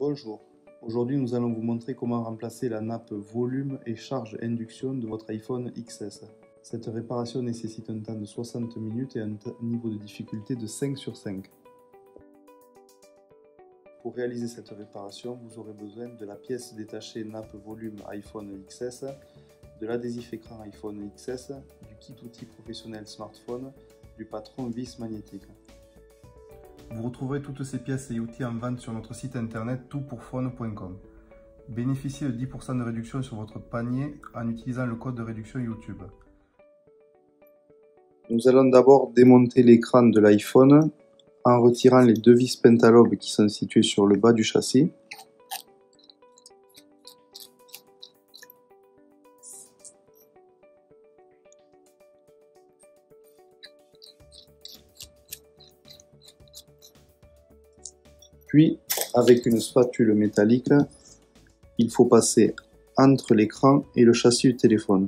Bonjour, aujourd'hui nous allons vous montrer comment remplacer la nappe volume et charge induction de votre iPhone XS. Cette réparation nécessite un temps de 60 minutes et un niveau de difficulté de 5 sur 5. Pour réaliser cette réparation, vous aurez besoin de la pièce détachée nappe volume iPhone XS, de l'adhésif écran iPhone XS, du kit outil professionnel smartphone, du patron vis magnétique. Vous retrouverez toutes ces pièces et outils en vente sur notre site internet toutpourphone.com. Bénéficiez de 10% de réduction sur votre panier en utilisant le code de réduction YouTube. Nous allons d'abord démonter l'écran de l'iPhone en retirant les deux vis pentalobes qui sont situées sur le bas du châssis. Puis, avec une spatule métallique, il faut passer entre l'écran et le châssis du téléphone.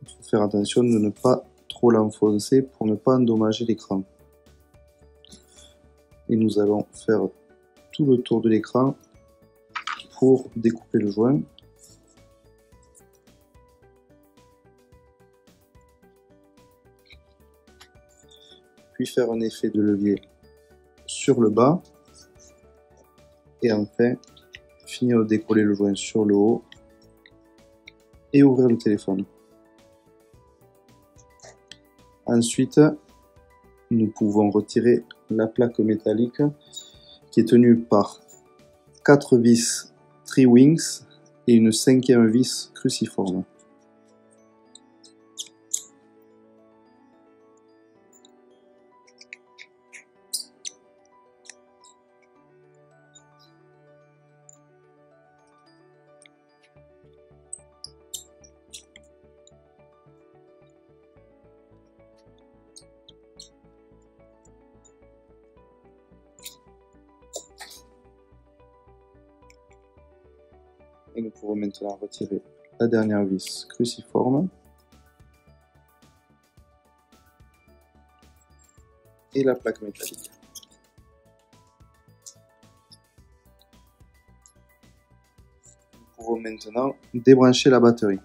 Il faut faire attention de ne pas trop l'enfoncer pour ne pas endommager l'écran. Et nous allons faire tout le tour de l'écran pour découper le joint. Puis faire un effet de levier sur le bas. Et enfin, finir de décoller le joint sur le haut et ouvrir le téléphone. Ensuite, nous pouvons retirer la plaque métallique qui est tenue par 4 vis Tri-Wings et une 5e vis cruciforme. Et nous pouvons maintenant retirer la dernière vis cruciforme et la plaque métallique. Nous pouvons maintenant débrancher la batterie.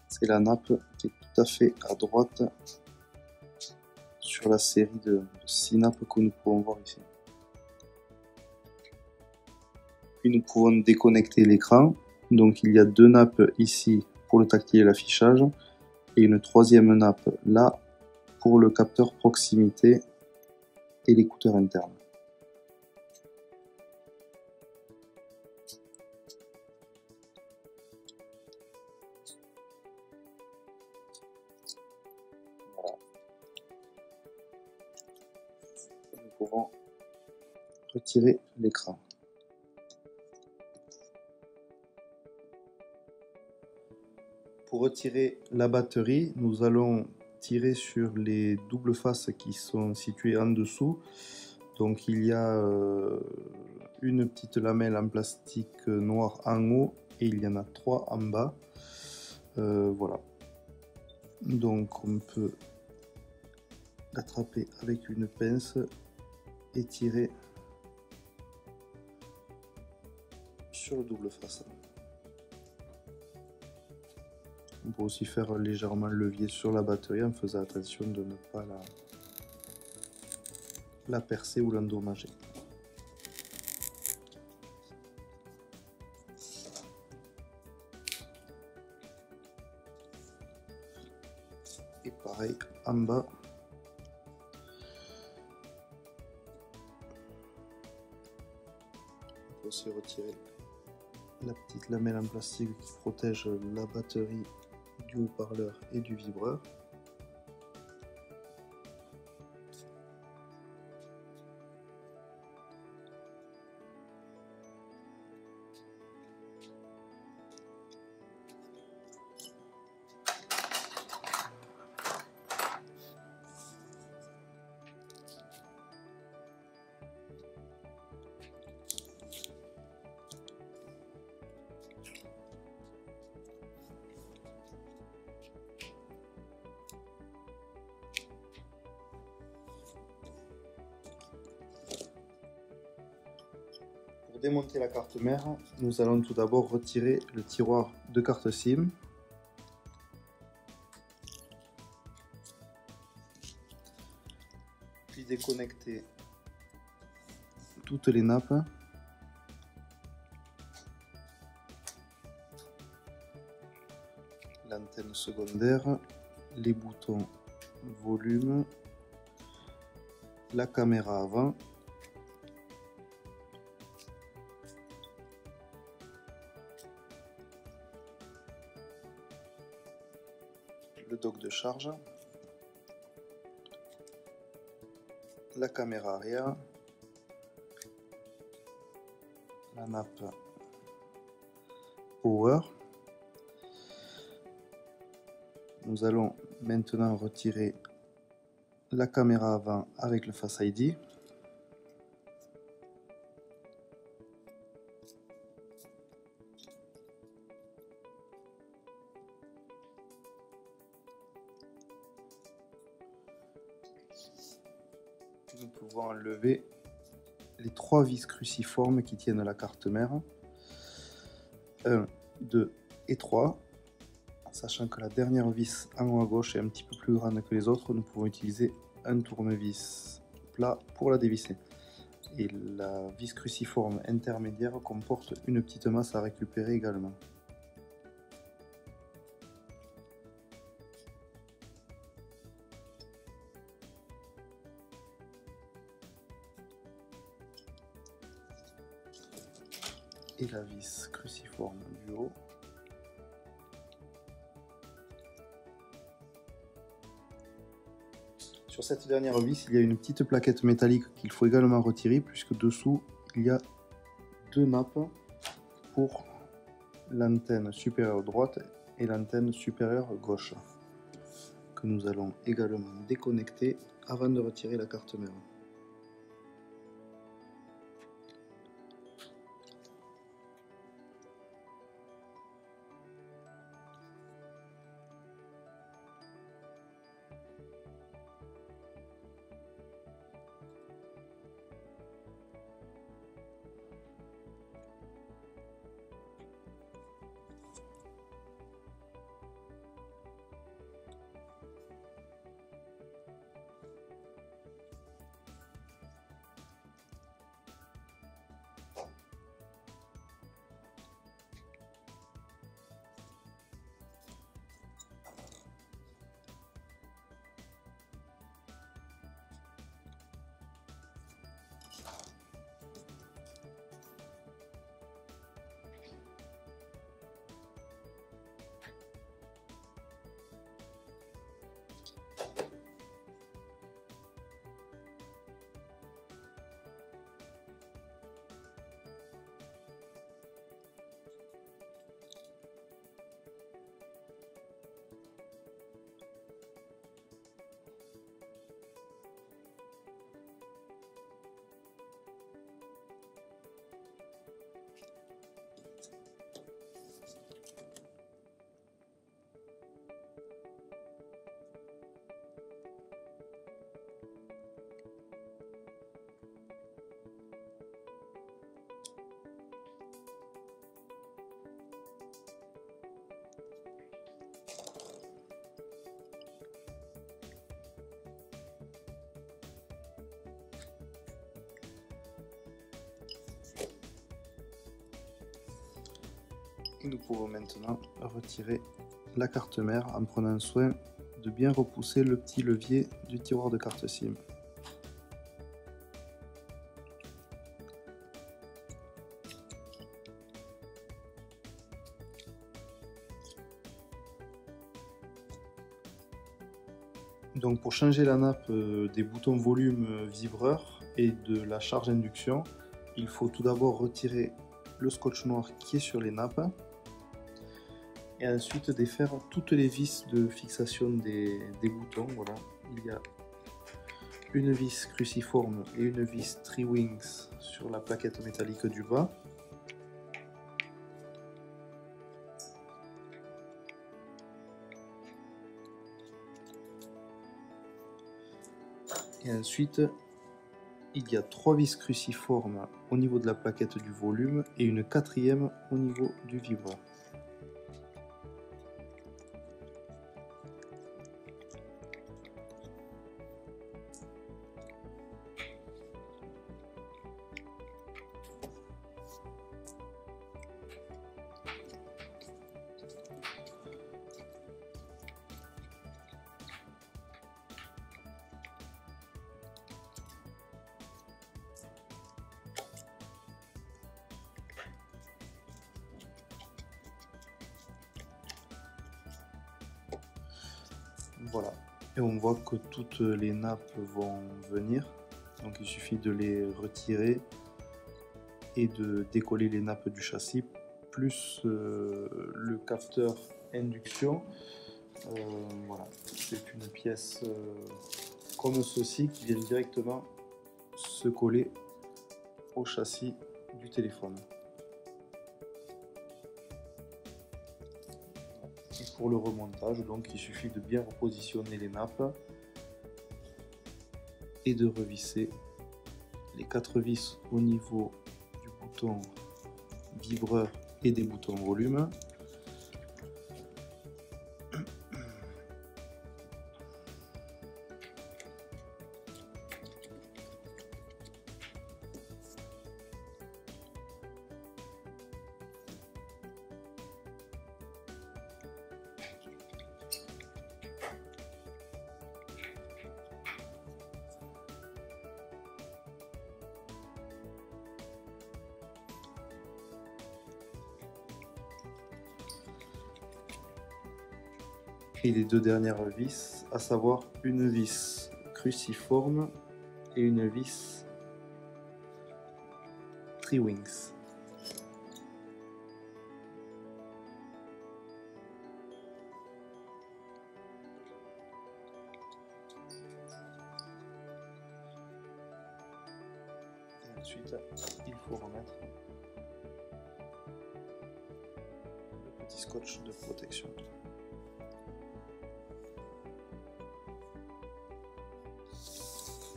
C'est la nappe qui est tout à fait à droite sur la série de 6 nappes que nous pouvons voir ici. Puis nous pouvons déconnecter l'écran. Donc il y a 2 nappes ici pour le tactile et l'affichage et une 3e nappe là pour le capteur proximité et l'écouteur interne. Voilà. Nous pouvons retirer l'écran. Pour retirer la batterie, nous allons tirer sur les doubles faces qui sont situées en dessous. Donc il y a une petite lamelle en plastique noir en haut et il y en a 3 en bas. Voilà. Donc on peut l'attraper avec une pince et tirer sur le double face. On peut aussi faire légèrement le levier sur la batterie en faisant attention de ne pas la percer ou l'endommager. Et pareil en bas. On peut aussi retirer la petite lamelle en plastique qui protège la batterie du haut-parleur et du vibreur. démonter la carte mère, nous allons tout d'abord retirer le tiroir de carte SIM. Puis déconnecter toutes les nappes. L'antenne secondaire, les boutons volume, la caméra avant, le dock de charge, la caméra arrière, la nappe power. Nous allons maintenant retirer la caméra avant avec le Face ID. Nous pouvons enlever les 3 vis cruciformes qui tiennent la carte mère. 1, 2 et 3. Sachant que la dernière vis en haut à gauche est un petit peu plus grande que les autres, nous pouvons utiliser un tournevis plat pour la dévisser. Et la vis cruciforme intermédiaire comporte une petite masse à récupérer également. Et la vis cruciforme du haut. Sur cette dernière vis, il y a une petite plaquette métallique qu'il faut également retirer, puisque dessous, il y a 2 nappes pour l'antenne supérieure droite et l'antenne supérieure gauche, que nous allons également déconnecter avant de retirer la carte mère. Et nous pouvons maintenant retirer la carte mère en prenant soin de bien repousser le petit levier du tiroir de carte SIM. Donc pour changer la nappe des boutons volume vibreur et de la charge induction, il faut tout d'abord retirer le scotch noir qui est sur les nappes et ensuite défaire toutes les vis de fixation des boutons. Voilà, il y a une vis cruciforme et une vis tri-wings sur la plaquette métallique du bas. Et ensuite, il y a 3 vis cruciformes au niveau de la plaquette du volume et une 4e au niveau du vibreur. Voilà, et on voit que toutes les nappes vont venir, donc il suffit de les retirer et de décoller les nappes du châssis, plus le capteur induction. Voilà, c'est une pièce comme ceci qui vient directement se coller au châssis du téléphone. Et pour le remontage, donc il suffit de bien repositionner les nappes et de revisser les 4 vis au niveau du bouton vibreur et des boutons volume. Et les 2 dernières vis, à savoir une vis cruciforme et une vis tri-wings. Et ensuite, il faut remettre le petit scotch de protection.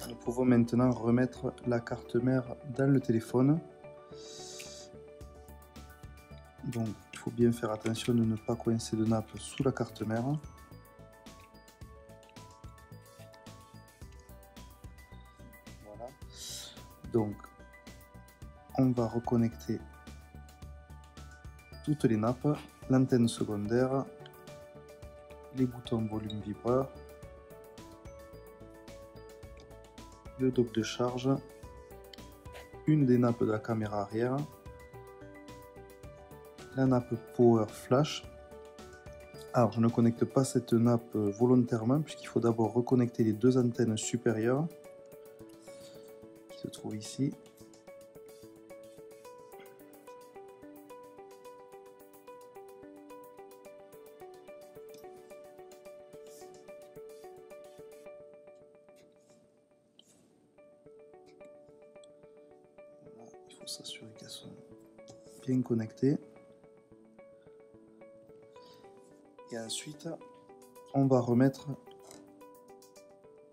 Nous pouvons maintenant remettre la carte mère dans le téléphone. Donc il faut bien faire attention de ne pas coincer de nappe sous la carte mère. Voilà. Donc on va reconnecter toutes les nappes, l'antenne secondaire, les boutons volume vibreur, le dock de charge, une des nappes de la caméra arrière, la nappe power flash. Alors je ne connecte pas cette nappe volontairement puisqu'il faut d'abord reconnecter les 2 antennes supérieures qui se trouvent ici. Il faut s'assurer qu'elles sont bien connectées. Et ensuite, on va remettre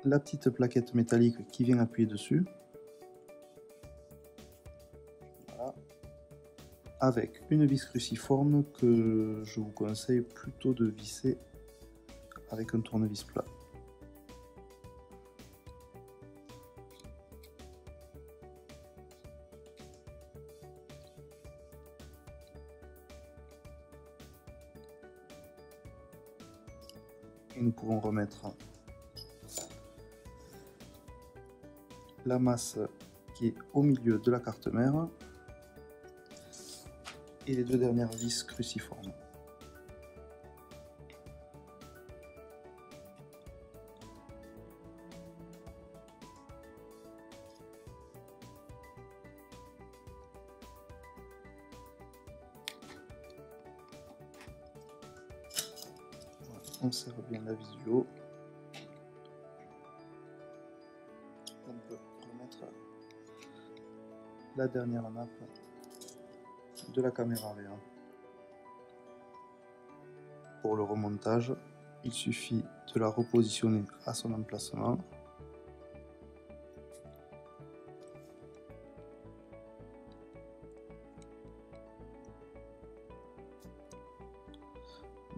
la petite plaquette métallique qui vient appuyer dessus. Voilà. Avec une vis cruciforme que je vous conseille plutôt de visser avec un tournevis plat. Et nous pouvons remettre la masse qui est au milieu de la carte mère et les 2 dernières vis cruciformes. On serre bien la vis du haut. On peut remettre la dernière nappe de la caméra arrière. Pour le remontage, il suffit de la repositionner à son emplacement.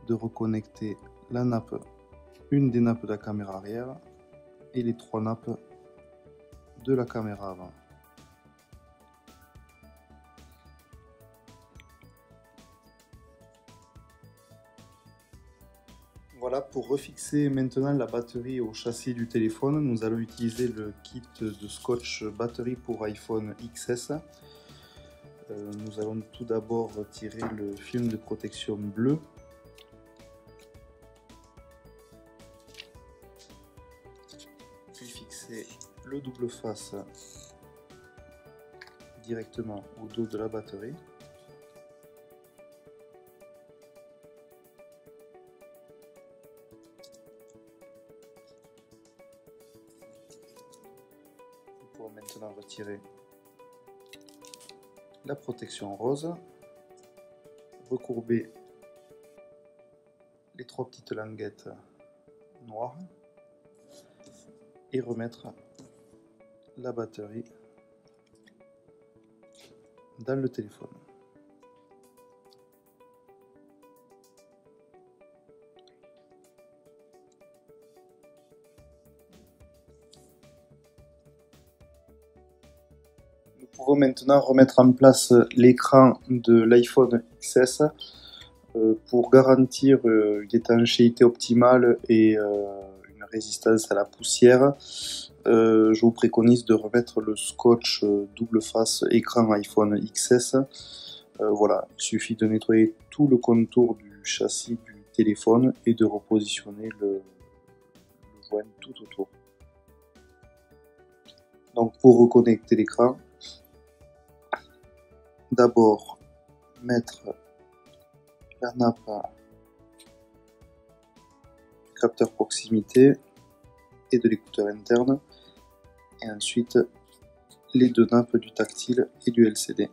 de reconnecter la nappe, une des nappes de la caméra arrière et les 3 nappes de la caméra avant. Voilà, pour refixer maintenant la batterie au châssis du téléphone, nous allons utiliser le kit de scotch batterie pour iPhone XS. Nous allons tout d'abord retirer le film de protection bleu. Puis fixer le double face directement au dos de la batterie. Pour maintenant retirer la protection rose, recourber les 3 petites languettes noires et remettre la batterie dans le téléphone. Nous pouvons maintenant remettre en place l'écran de l'iPhone XS pour garantir une étanchéité optimale et une résistance à la poussière. Je vous préconise de remettre le scotch double face écran iPhone XS. Voilà, il suffit de nettoyer tout le contour du châssis du téléphone et de repositionner le joint tout autour. Donc pour reconnecter l'écran, d'abord mettre la nappe du capteur proximité et de l'écouteur interne, et ensuite les 2 nappes du tactile et du LCD.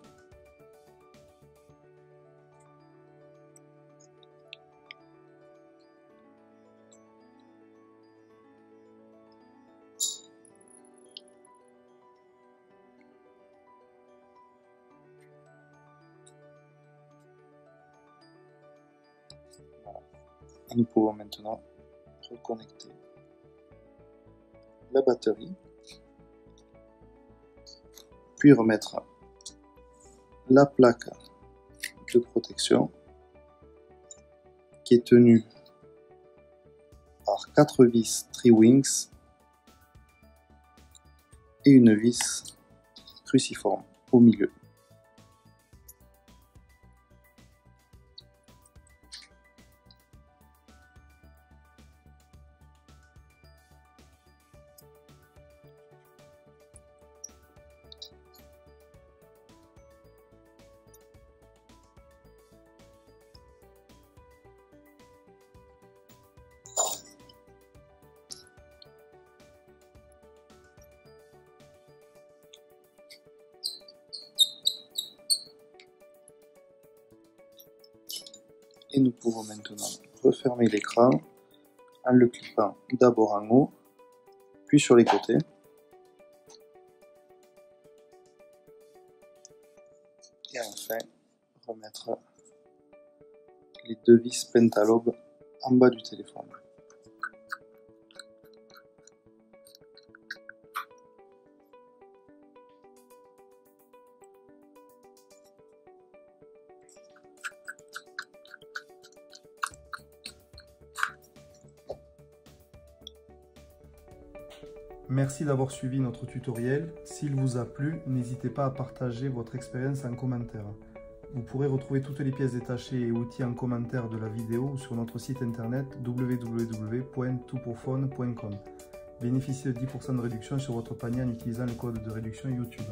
Et nous pouvons maintenant reconnecter la batterie, puis remettre la plaque de protection qui est tenue par 4 vis Tri-Wings et une vis cruciforme au milieu. Et nous pouvons maintenant refermer l'écran en le clipant d'abord en haut, puis sur les côtés. Et enfin, remettre les 2 vis Pentalobe en bas du téléphone. Merci d'avoir suivi notre tutoriel. S'il vous a plu, n'hésitez pas à partager votre expérience en commentaire. Vous pourrez retrouver toutes les pièces détachées et outils en commentaire de la vidéo ou sur notre site internet www.toutpourphone.com. Bénéficiez de 10% de réduction sur votre panier en utilisant le code de réduction YouTube.